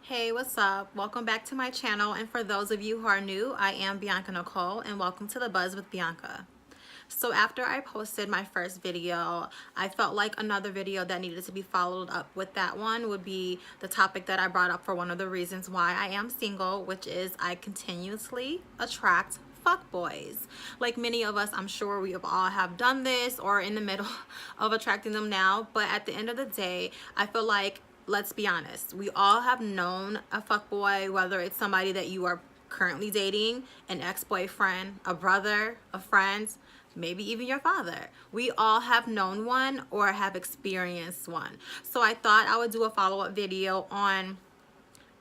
Hey, what's up? Welcome back to my channel, and for those of you who are new, I am Bianca Nicole and welcome to The Buzz with Bianca. So after I posted my first video, I felt like another video that needed to be followed up with that one would be the topic that I brought up for one of the reasons why I am single, which is I continuously attract fuckboys. Like many of us, I'm sure we all have done this or in the middle of attracting them now, but at the end of the day, I feel like, let's be honest, we all have known a fuckboy, whether it's somebody that you are currently dating, an ex-boyfriend, a brother, a friend, maybe even your father. We all have known one or have experienced one. So I thought I would do a follow-up video on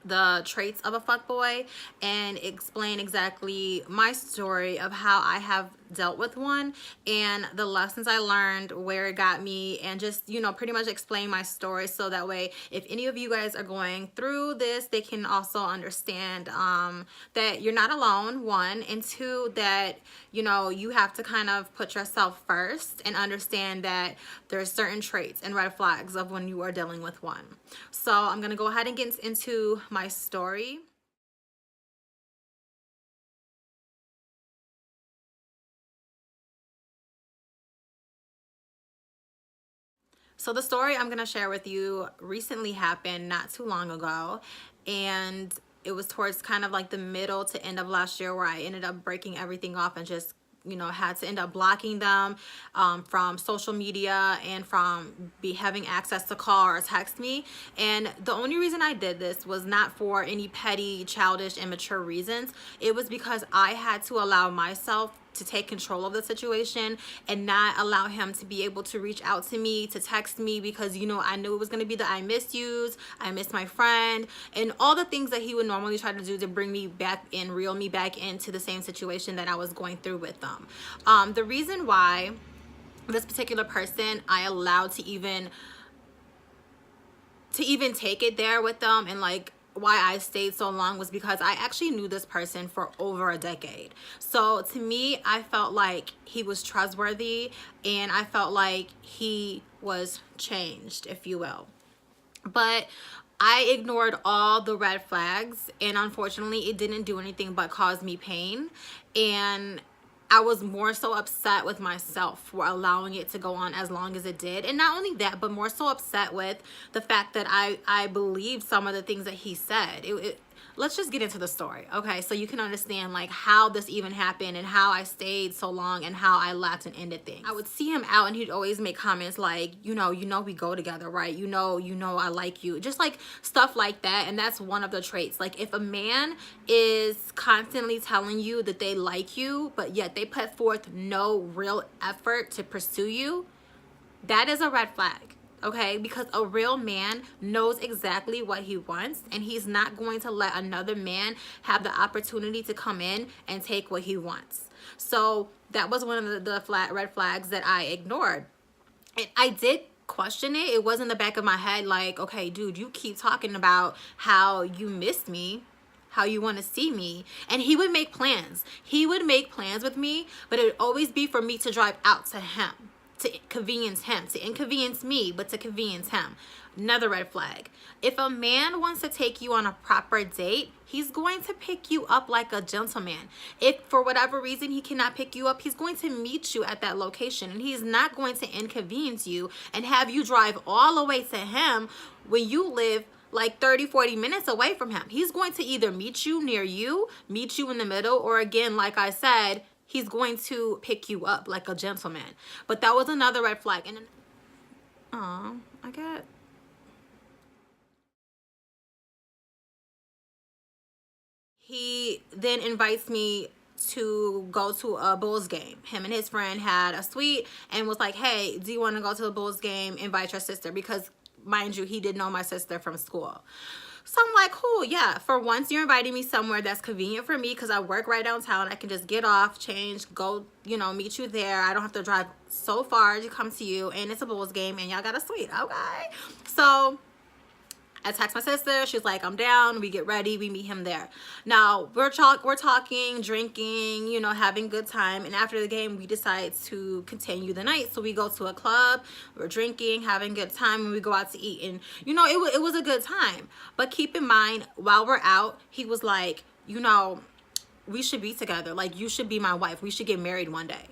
the traits of a fuckboy and explain exactly my story of how I have dealt with one and the lessons I learned, where it got me, and just, you know, pretty much explain my story so that way if any of you guys are going through this, they can also understand that you're not alone, one, and two, that, you know, you have to kind of put yourself first and understand that there's certain traits and red flags of when you are dealing with one. So I'm gonna go ahead and get into my story. So the story I'm gonna share with you recently happened not too long ago, and it was towards kind of like the middle to end of last year where I ended up breaking everything off and just, you know, had to end up blocking them from social media and from having access to call or text me. And the only reason I did this was not for any petty, childish, immature reasons. It was because I had to allow myself to take control of the situation and not allow him to be able to reach out to me, to text me, because, you know, I knew it was going to be the I miss yous, I miss my friend, and all the things that he would normally try to do to bring me back in, reel me back into the same situation that I was going through with them. The reason why this particular person I allowed to even take it there with them, and like why I stayed so long, was because I actually knew this person for over a decade. So to me, I felt like he was trustworthy and I felt like he was changed, if you will. But I ignored all the red flags, and unfortunately it didn't do anything but cause me pain. And I was more so upset with myself for allowing it to go on as long as it did. And not only that, but more so upset with the fact that I believed some of the things that he said. Let's just get into the story, okay? So you can understand like how this even happened and how I stayed so long and how I left and ended things. I would see him out and he'd always make comments like, you know we go together, right? You know I like you. Just like stuff like that. And that's one of the traits. Like if a man is constantly telling you that they like you, but yet they put forth no real effort to pursue you, that is a red flag. Okay, because a real man knows exactly what he wants, and he's not going to let another man have the opportunity to come in and take what he wants. So that was one of the red flags that I ignored. And I did question it. It was in the back of my head like, okay, dude, you keep talking about how you miss me, how you want to see me. And he would make plans. He would make plans with me, but it would always be for me to drive out to him, to convenience him, to inconvenience me, but to convenience him. Another red flag. If a man wants to take you on a proper date, he's going to pick you up like a gentleman. If for whatever reason he cannot pick you up, he's going to meet you at that location, and he's not going to inconvenience you and have you drive all the way to him when you live like 30-40 minutes away from him. He's going to either meet you near you, meet you in the middle, or again, like I said, he's going to pick you up like a gentleman. But that was another red flag. And I got... He then invites me to go to a Bulls game. Him and his friend had a suite and was like, hey, do you want to go to a Bulls game? Invite your sister. Because mind you, he did know my sister from school. So I'm like, cool, yeah. For once, you're inviting me somewhere that's convenient for me because I work right downtown. I can just get off, change, go, you know, meet you there. I don't have to drive so far to come to you. And it's a Bulls game and y'all got a suite, okay? So I text my sister. She's like, I'm down. We get ready. We meet him there. Now we're talking, drinking, you know, having good time. And after the game, we decide to continue the night. So we go to a club. We're drinking, having good time, and we go out to eat. And you know, it was a good time. But keep in mind, while we're out, he was like, you know, we should be together. Like, you should be my wife. We should get married one day.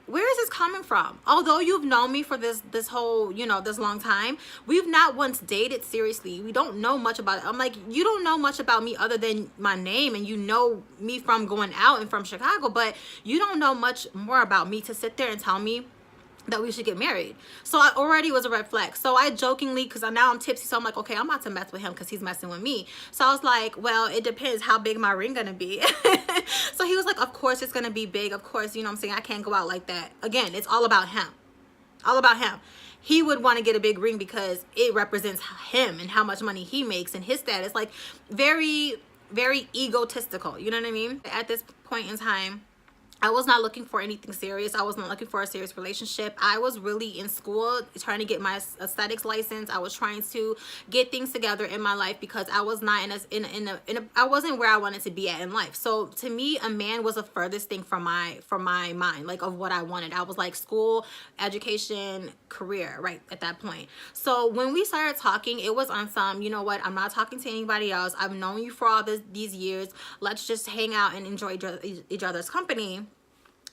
Where is this coming from? Although you've known me for this whole, you know, this long time, we've not once dated seriously. We don't know much about it. I'm like, you don't know much about me other than my name, and you know me from going out and from Chicago, but you don't know much more about me to sit there and tell me that we should get married. So I already was a red flag. So I jokingly, because now I'm tipsy, so I'm like, okay, I'm about to mess with him because he's messing with me. So I was like, well, it depends how big my ring gonna be. So he was like, of course it's gonna be big. Of course, you know what I'm saying? I can't go out like that. Again, it's all about him. All about him. He would want to get a big ring because it represents him and how much money he makes and his status. Like, very, very egotistical. You know what I mean? At this point in time, I was not looking for anything serious. I was not looking for a serious relationship. I was really in school trying to get my aesthetics license. I was trying to get things together in my life because I was not I wasn't where I wanted to be at in life. So to me, a man was the furthest thing from my mind, like, of what I wanted. I was like, school, education, career, right at that point. So when we started talking, it was on some, you know what, I'm not talking to anybody else. I've known you for all these years. Let's just hang out and enjoy each other's company.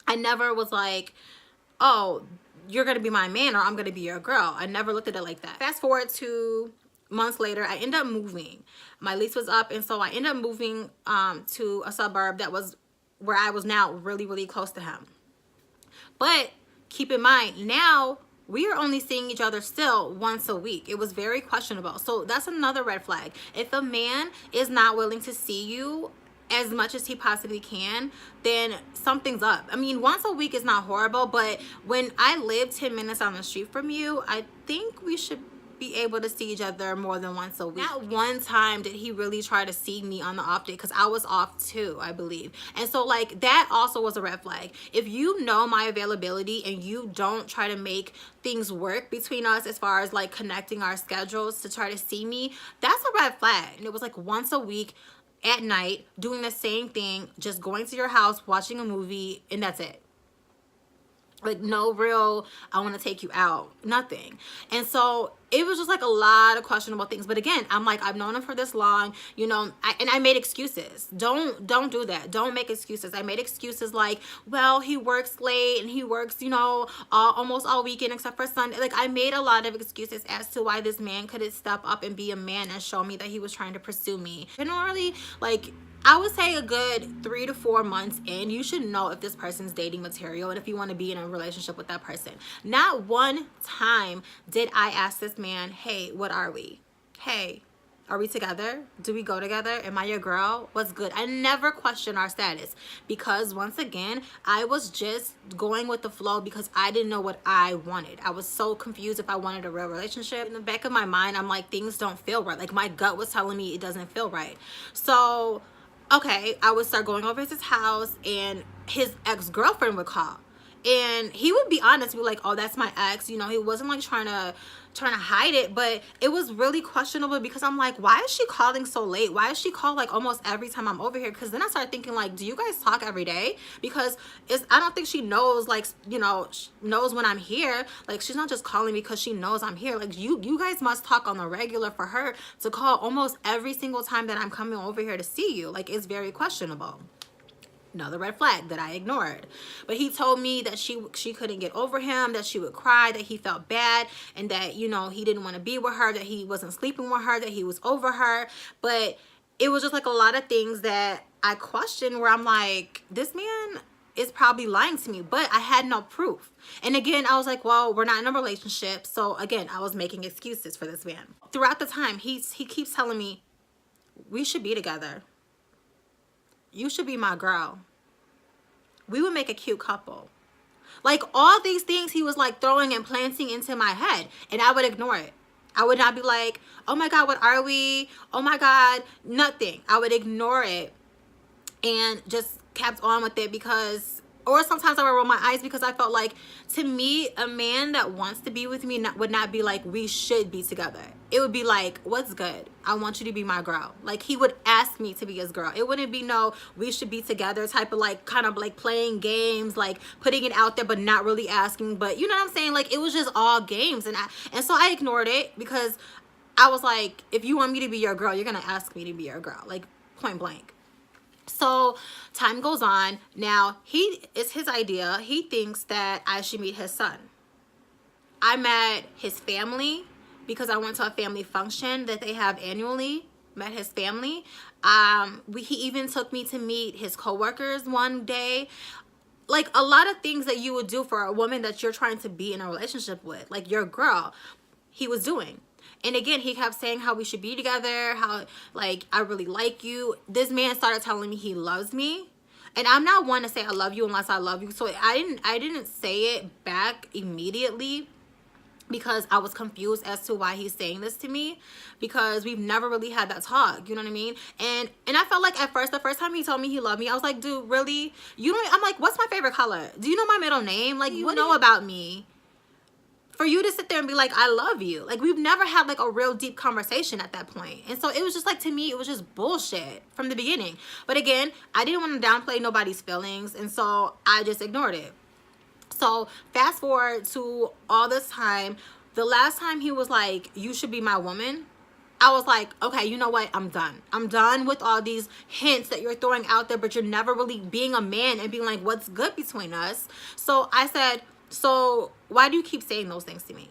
I never was like, oh, you're going to be my man or I'm going to be your girl. I never looked at it like that. Fast forward to months later, I ended up moving. My lease was up, and so I ended up moving to a suburb that was where I was now really, really close to him. But keep in mind, now we are only seeing each other still once a week. It was very questionable. So that's another red flag. If a man is not willing to see you as much as he possibly can, then something's up. I mean, once a week is not horrible, but when I live 10 minutes on the street from you, I think we should be able to see each other more than once a week. Not one time did he really try to see me on the off day, because I was off too, I believe. And so, like, that also was a red flag. If you know my availability and you don't try to make things work between us as far as like connecting our schedules to try to see me, that's a red flag. And it was like once a week at night, doing the same thing, just going to your house, watching a movie, and that's it. Like, no real, I want to take you out, nothing. And so it was just like a lot of questionable things. But again, I'm like, I've known him for this long, you know, and I made excuses. Don't do that. Don't make excuses. I made excuses like, well, he works late and he works, you know, almost all weekend except for Sunday. Like, I made a lot of excuses as to why this man couldn't step up and be a man and show me that he was trying to pursue me. Generally, like, I would say a good 3 to 4 months in, you should know if this person's dating material and if you want to be in a relationship with that person. Not one time did I ask this man, hey, what are we? Hey, are we together? Do we go together? Am I your girl? What's good? I never questioned our status because, once again, I was just going with the flow because I didn't know what I wanted. I was so confused if I wanted a real relationship. In the back of my mind, I'm like, things don't feel right. Like, my gut was telling me it doesn't feel right. So okay, I would start going over to his house, and his ex-girlfriend would call, and he would be honest, be like, oh, that's my ex. You know, he wasn't like trying to hide it, but it was really questionable because I'm like, why is she calling so late? Why is she call like almost every time I'm over here? Because then I started thinking, like, do you guys talk every day? Because I don't think she knows, like, you know, knows when I'm here. Like, she's not just calling because she knows I'm here. Like, you guys must talk on the regular for her to call almost every single time that I'm coming over here to see you. Like, it's very questionable. Another red flag that I ignored. But he told me that she couldn't get over him, that she would cry, that he felt bad, and that, you know, he didn't want to be with her, that he wasn't sleeping with her, that he was over her. But it was just like a lot of things that I questioned, where I'm like, this man is probably lying to me, but I had no proof. And again, I was like, well, we're not in a relationship. So again, I was making excuses for this man. Throughout the time, he keeps telling me, we should be together. You should be my girl. We would make a cute couple. Like, all these things he was like throwing and planting into my head, and I would ignore it. I would not be like, oh my God, what are we? Oh my God, nothing. I would ignore it and just kept on with it because Or sometimes I would roll my eyes because I felt like, to me, a man that wants to be with me would not be like, we should be together. It would be like, what's good? I want you to be my girl. Like, he would ask me to be his girl. It wouldn't be no, we should be together type of like, kind of like playing games, like putting it out there, but not really asking. But you know what I'm saying? Like, it was just all games. And so I ignored it because I was like, if you want me to be your girl, you're going to ask me to be your girl. Like, point blank. So time goes on. Now, it's his idea. He thinks that I should meet his son. I met his family because I went to a family function that they have annually. Met his family. He even took me to meet his coworkers one day. Like, a lot of things that you would do for a woman that you're trying to be in a relationship with, like your girl, he was doing. And again, he kept saying how we should be together, how, like, I really like you. This man started telling me he loves me. And I'm not one to say I love you unless I love you. So I didn't say it back immediately because I was confused as to why he's saying this to me, because we've never really had that talk, you know what I mean? And I felt like at first, the first time he told me he loved me, I was like, dude, really? You don't, I'm like, what's my favorite color? Do you know my middle name? Like, you know about me for you to sit there and be like, I love you. Like, we've never had like a real deep conversation at that point. And so it was just like, to me, it was just bullshit from the beginning. But again, I didn't want to downplay nobody's feelings. And so I just ignored it. So fast forward to all this time, the last time he was like, you should be my woman, I was like, okay, you know what? I'm done. I'm done with all these hints that you're throwing out there, but you're never really being a man and being like, what's good between us? So I said, so why do you keep saying those things to me?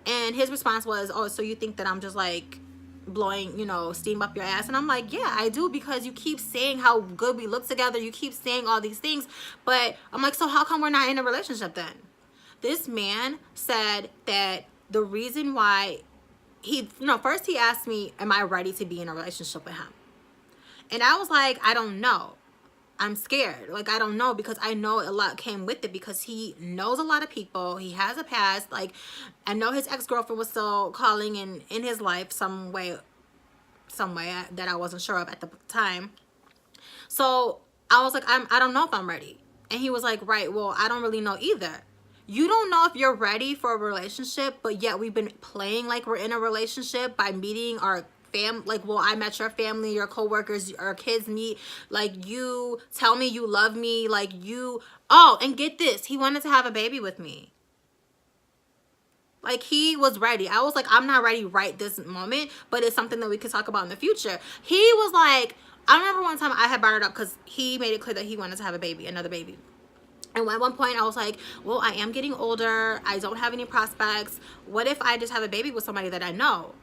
And his response was, oh, so you think that I'm just like blowing, you know, steam up your ass? And I'm like, yeah, I do, because you keep saying how good we look together. You keep saying all these things. But I'm like, so how come we're not in a relationship then? This man said that the reason why first he asked me, am I ready to be in a relationship with him? And I was like, I don't know. I'm scared. Like, I don't know, because I know a lot came with it, because he knows a lot of people. He has a past. Like, I know his ex-girlfriend was still calling in his life some way that I wasn't sure of at the time. So I was like, I don't know if I'm ready. And he was like, right, well, I don't really know either. You don't know if you're ready for a relationship, but yet we've been playing like we're in a relationship by meeting our like, well, I met your family, your coworkers, our kids meet, like, you tell me you love me, like, and get this, he wanted to have a baby with me. Like, he was ready. I was like, I'm not ready right this moment, but it's something that we could talk about in the future. He was like, I remember one time I had brought it up because he made it clear that he wanted to have a baby, another baby. And at one point I was like, well, I am getting older. I don't have any prospects. What if I just have a baby with somebody that I know?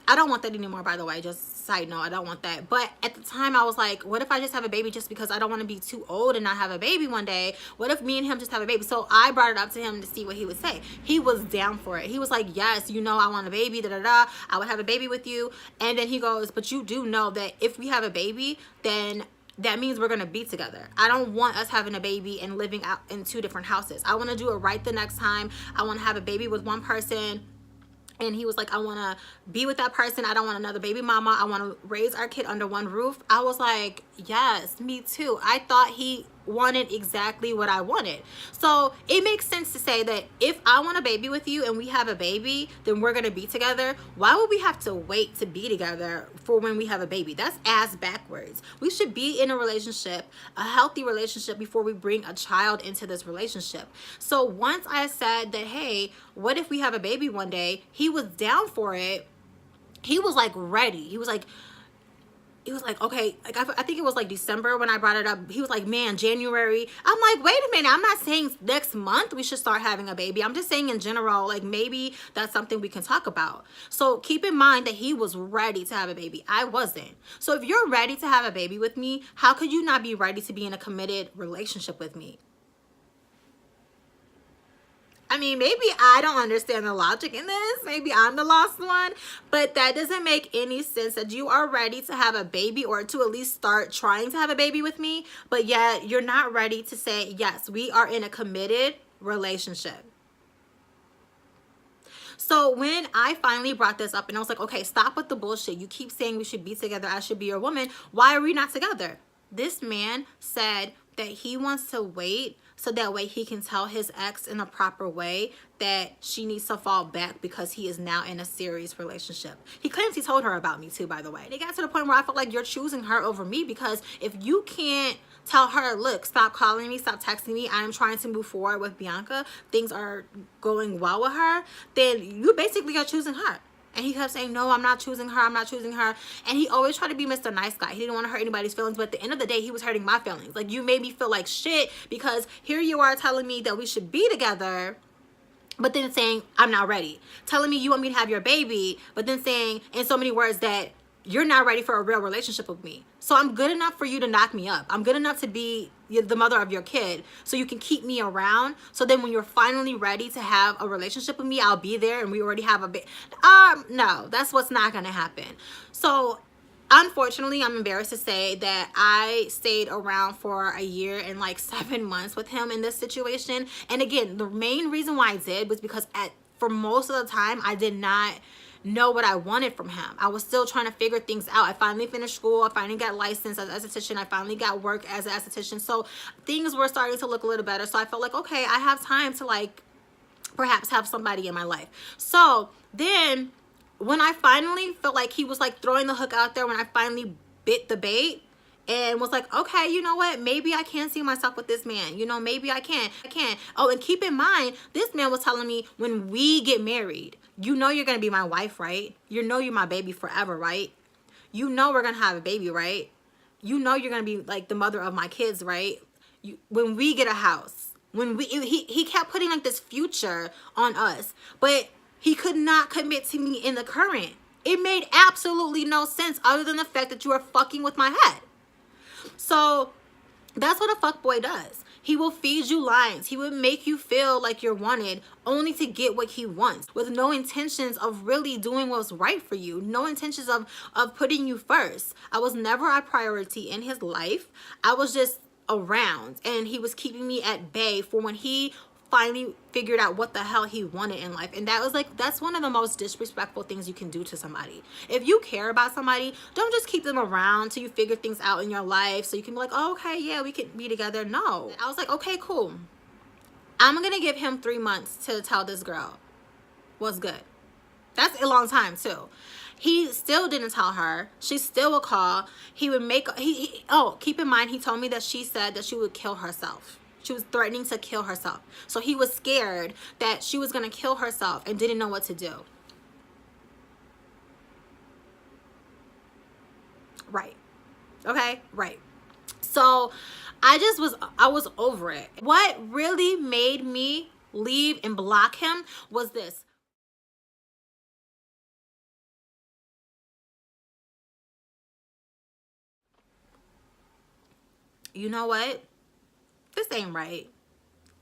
I don't want that anymore, by the way. Just side note, I don't want that. But at the time, I was like, what if I just have a baby just because I don't want to be too old and not have a baby one day? What if me and him just have a baby? So I brought it up to him to see what he would say. He was down for it. He was like, yes, you know, I want a baby, da-da-da. I would have a baby with you. And then he goes, but you do know that if we have a baby, then that means we're going to be together. I don't want us having a baby and living out in two different houses. I want to do it right the next time. I want to have a baby with one person. And he was like, I want to be with that person. I don't want another baby mama. I want to raise our kid under one roof. I was like, yes, me too. I thought he wanted exactly what I wanted. So it makes sense to say that if I want a baby with you and we have a baby, then we're going to be together. Why would we have to wait to be together for when we have a baby? That's ass backwards. We should be in a relationship, a healthy relationship, before we bring a child into this relationship. So once I said that, hey, what if we have a baby one day? He was down for it. He was like ready. He was like, okay, like I think it was like December when I brought it up. He was like, man, January. I'm like, wait a minute. I'm not saying next month we should start having a baby. I'm just saying in general, like, maybe that's something we can talk about. So keep in mind that he was ready to have a baby. I wasn't. So if you're ready to have a baby with me, how could you not be ready to be in a committed relationship with me? I mean, maybe I don't understand the logic in this. Maybe I'm the lost one. But that doesn't make any sense that you are ready to have a baby, or to at least start trying to have a baby with me, but yet you're not ready to say, yes, we are in a committed relationship. So when I finally brought this up and I was like, okay, stop with the bullshit. You keep saying we should be together. I should be your woman. Why are we not together? This man said, that he wants to wait so that way he can tell his ex in a proper way that she needs to fall back because he is now in a serious relationship. He claims he told her about me too, by the way. They got to the point where I felt like you're choosing her over me, because if you can't tell her, look, stop calling me, stop texting me, I am trying to move forward with Bianca, things are going well with her, then you basically are choosing her. And he kept saying, no, I'm not choosing her, I'm not choosing her. And he always tried to be Mr. Nice Guy. He didn't want to hurt anybody's feelings, but at the end of the day, he was hurting my feelings. Like, you made me feel like shit, because here you are telling me that we should be together, but then saying, I'm not ready. Telling me you want me to have your baby, but then saying in so many words that you're not ready for a real relationship with me. So I'm good enough for you to knock me up. I'm good enough to be the mother of your kid, so you can keep me around. So then when you're finally ready to have a relationship with me, I'll be there and we already have a baby. No, that's what's not going to happen. So unfortunately, I'm embarrassed to say that I stayed around for a year and like 7 months with him in this situation. And again, the main reason why I did was because for most of the time, I did not know what I wanted from him. I was still trying to figure things out. I finally finished school. I finally got licensed as an esthetician. I finally got work as an esthetician. So things were starting to look a little better. So I felt like, okay, I have time to like perhaps have somebody in my life. So then when I finally felt like he was like throwing the hook out there, when I finally bit the bait and was like, okay, you know what, maybe I can see myself with this man, you know, maybe I can. Oh, and keep in mind, this man was telling me, when we get married, you know you're gonna be my wife, right? You know you're my baby forever, right? You know we're gonna have a baby, right? You know you're gonna be like the mother of my kids, right? When we get a house, he kept putting like this future on us, but he could not commit to me in the current. It made absolutely no sense other than the fact that you are fucking with my head. So that's what a fuckboy does. He will feed you lines. He will make you feel like you're wanted only to get what he wants, with no intentions of really doing what's right for you. No intentions of putting you first. I was never a priority in his life. I was just around, and he was keeping me at bay for when he finally figured out what the hell he wanted in life. And that was like, that's one of the most disrespectful things you can do to somebody. If you care about somebody, don't just keep them around till you figure things out in your life so you can be like, oh, okay, yeah, we can be together. No. I was like, okay, cool, I'm gonna give him 3 months to tell this girl what's good. That's a long time too. He still didn't tell her. She still would call. He would make oh, keep in mind, he told me that she said that she would kill herself. She was threatening to kill herself. So he was scared that she was going to kill herself and didn't know what to do. Right. Okay? Right. So I was over it. What really made me leave and block him was this. You know what? This ain't right.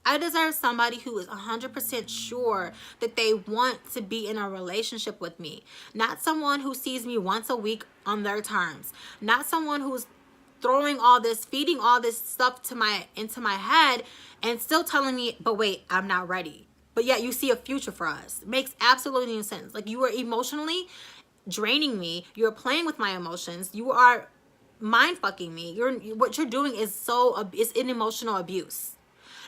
I deserve somebody who is 100% sure that they want to be in a relationship with me. Not someone who sees me once a week on their terms. Not someone who's throwing all this, feeding all this stuff into my head and still telling me, but wait, I'm not ready. But yet you see a future for us. It makes absolutely no sense. Like, you are emotionally draining me. You're playing with my emotions. You are mind fucking me. What you're doing is it's an emotional abuse.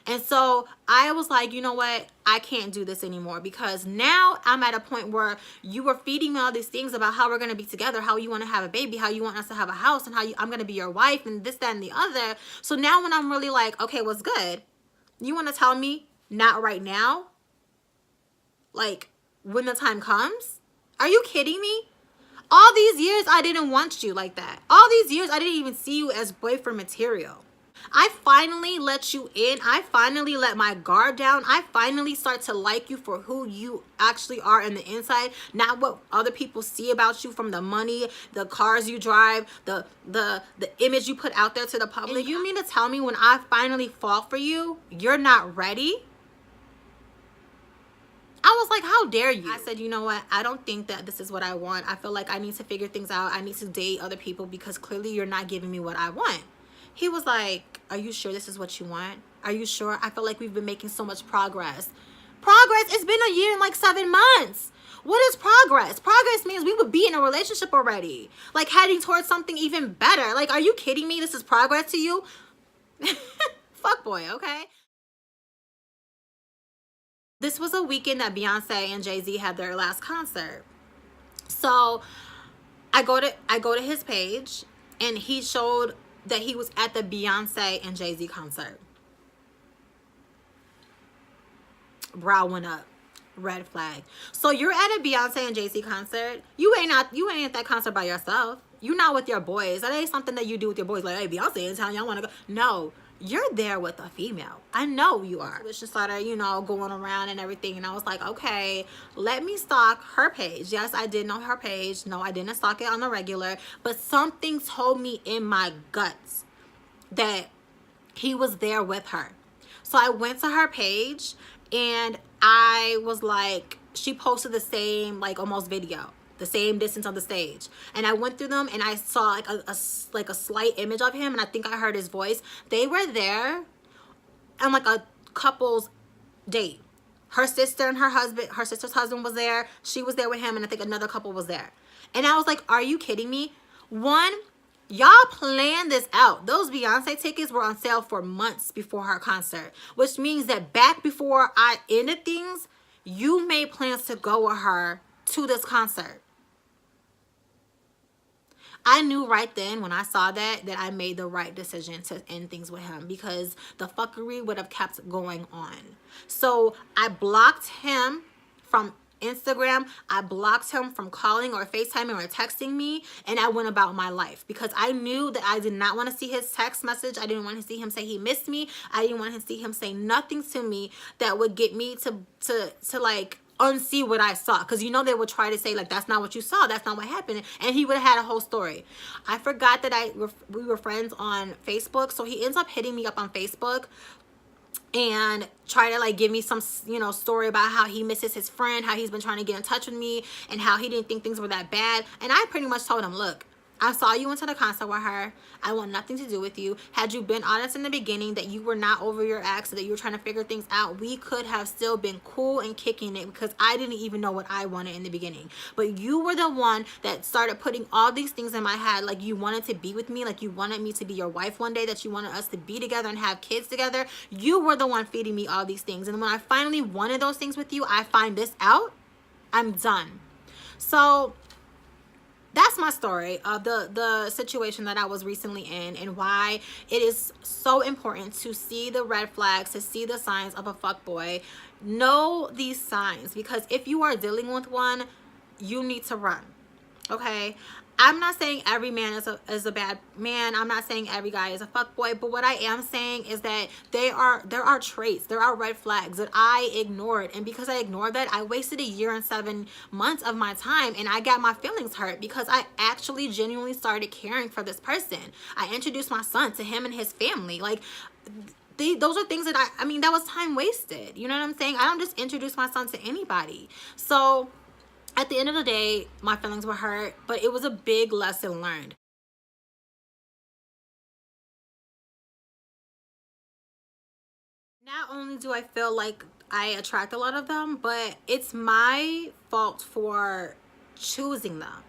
And so I was like, you know what? I can't do this anymore, because now I'm at a point where you were feeding me all these things about how we're going to be together, how you want to have a baby, how you want us to have a house, and how I'm going to be your wife, and this, that, and the other. So now when I'm really like, okay, what's good? You want to tell me not right now? Like, when the time comes? Are you kidding me? All these years I didn't want you like that. All these years I didn't even see you as boyfriend material. I finally let you in. I finally let my guard down. I finally start to like you for who you actually are in the inside, not what other people see about you from the money, the cars you drive, the image you put out there to the public. And you mean to tell me when I finally fall for you, you're not ready? I was like, how dare you? I said, you know what? I don't think that this is what I want. I feel like I need to figure things out. I need to date other people because clearly you're not giving me what I want. He was like, are you sure this is what you want? Are you sure? I feel like we've been making so much progress. Progress? It's been a year and like 7 months. What is progress? Progress means we would be in a relationship already. Like, heading towards something even better. Like, are you kidding me? This is progress to you? Fuck boy, okay? This was a weekend that Beyonce and Jay-Z had their last concert. So I go to his page, and he showed that he was at the Beyonce and Jay-Z concert. Brow went up. Red flag. So you're at a Beyonce and Jay-Z concert. You ain't at that concert by yourself. You're not with your boys. That ain't something that you do with your boys. Like, hey, Beyonce in town, y'all want to go? No, you're there with a female. I know you are. Which just started, going around and everything. And I was like, okay, let me stalk her page. Yes, I did know her page. No, I didn't stalk it on the regular. But something told me in my guts that he was there with her. So I went to her page, and I was like, she posted the same, like, almost video, the same distance on the stage. And I went through them, and I saw like a slight image of him, and I think I heard his voice. They were there on like a couple's date. Her sister and her sister's husband was there. She was there with him, and I think another couple was there. And I was like, are you kidding me? One, y'all planned this out. Those Beyonce tickets were on sale for months before her concert, which means that back before I ended things, you made plans to go with her to this concert. I knew right then when I saw that I made the right decision to end things with him, because the fuckery would have kept going on. So I blocked him from Instagram. I blocked him from calling or FaceTiming or texting me, and I went about my life because I knew that I did not want to see his text message. I didn't want to see him say he missed me. I didn't want to see him say nothing to me that would get me to like unsee what I saw, because they would try to say, like, that's not what you saw, that's not what happened, and he would have had a whole story. I forgot that we were friends on Facebook, so he ends up hitting me up on Facebook and try to like give me some story about how he misses his friend, how he's been trying to get in touch with me, and how he didn't think things were that bad. And I pretty much told him, look, I saw you into the concert with her. I want nothing to do with you. Had you been honest in the beginning that you were not over your ex, that you were trying to figure things out, we could have still been cool and kicking it, because I didn't even know what I wanted in the beginning. But you were the one that started putting all these things in my head, like you wanted to be with me, like you wanted me to be your wife one day, that you wanted us to be together and have kids together. You were the one feeding me all these things. And when I finally wanted those things with you, I find this out, I'm done. So that's my story of the situation that I was recently in, and why it is so important to see the red flags, to see the signs of a fuckboy. Know these signs, because if you are dealing with one, you need to run. Okay? I'm not saying every man is a bad man. I'm not saying every guy is a fuckboy. But what I am saying is that there are traits, there are red flags that I ignored. And because I ignored that, I wasted a year and 7 months of my time. And I got my feelings hurt because I actually genuinely started caring for this person. I introduced my son to him and his family. Like, those are things that I mean, that was time wasted. You know what I'm saying? I don't just introduce my son to anybody. So at the end of the day, my feelings were hurt, but it was a big lesson learned. Not only do I feel like I attract a lot of them, but it's my fault for choosing them.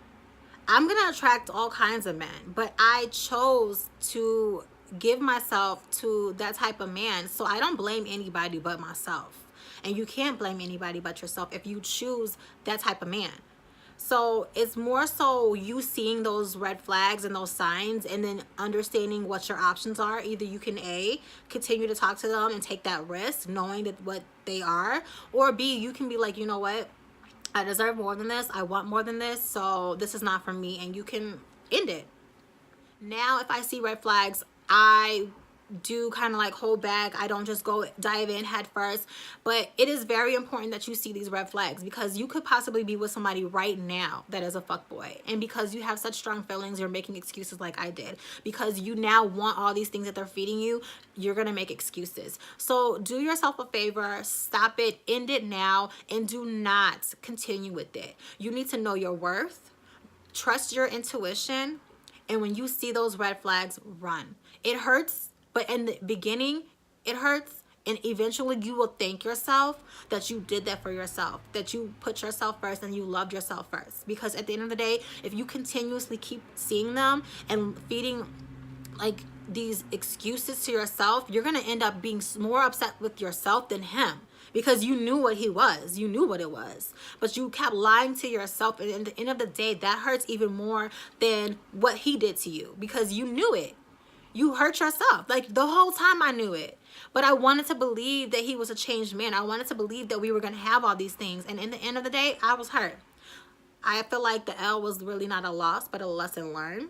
I'm going to attract all kinds of men, but I chose to give myself to that type of man. So I don't blame anybody but myself. And you can't blame anybody but yourself if you choose that type of man. So it's more so you seeing those red flags and those signs, and then understanding what your options are. Either you can A, continue to talk to them and take that risk knowing that what they are, or B, you can be like, you know what, I deserve more than this, I want more than this, so this is not for me, and you can end it. Now if I see red flags, I do kind of like hold back. I don't just go dive in head first. But it is very important that you see these red flags, because you could possibly be with somebody right now that is a fuckboy, and because you have such strong feelings, you're making excuses like I did. Because you now want all these things that they're feeding you, you're gonna make excuses. So do yourself a favor, stop it, end it now, and do not continue with it. You need to know your worth, trust your intuition, and when you see those red flags, run. It hurts, but in the beginning, it hurts, and eventually you will thank yourself that you did that for yourself, that you put yourself first and you loved yourself first. Because at the end of the day, if you continuously keep seeing them and feeding like these excuses to yourself, you're going to end up being more upset with yourself than him, because you knew what he was. You knew what it was. But you kept lying to yourself. And at the end of the day, that hurts even more than what he did to you, because you knew it. You hurt yourself. Like, the whole time I knew it. But I wanted to believe that he was a changed man. I wanted to believe that we were going to have all these things. And in the end of the day, I was hurt. I feel like the L was really not a loss, but a lesson learned.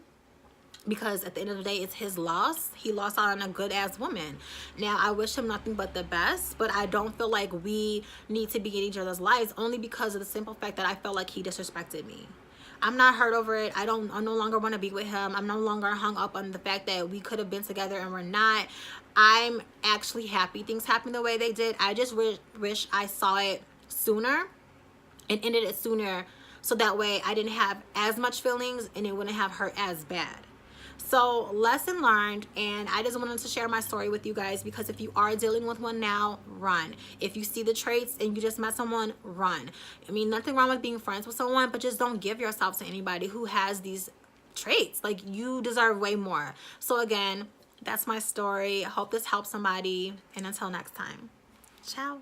Because at the end of the day, it's his loss. He lost out on a good ass woman. Now, I wish him nothing but the best, but I don't feel like we need to be in each other's lives, only because of the simple fact that I felt like he disrespected me. I'm not hurt over it. I no longer want to be with him. I'm no longer hung up on the fact that we could have been together and we're not. I'm actually happy things happened the way they did. I just wish I saw it sooner and ended it sooner, so that way I didn't have as much feelings and it wouldn't have hurt as bad. So, lesson learned, and I just wanted to share my story with you guys, because if you are dealing with one now, run. If you see the traits and you just met someone, run. I mean, nothing wrong with being friends with someone, but just don't give yourself to anybody who has these traits. Like, you deserve way more. So again, that's my story. I hope this helps somebody, and until next time, ciao.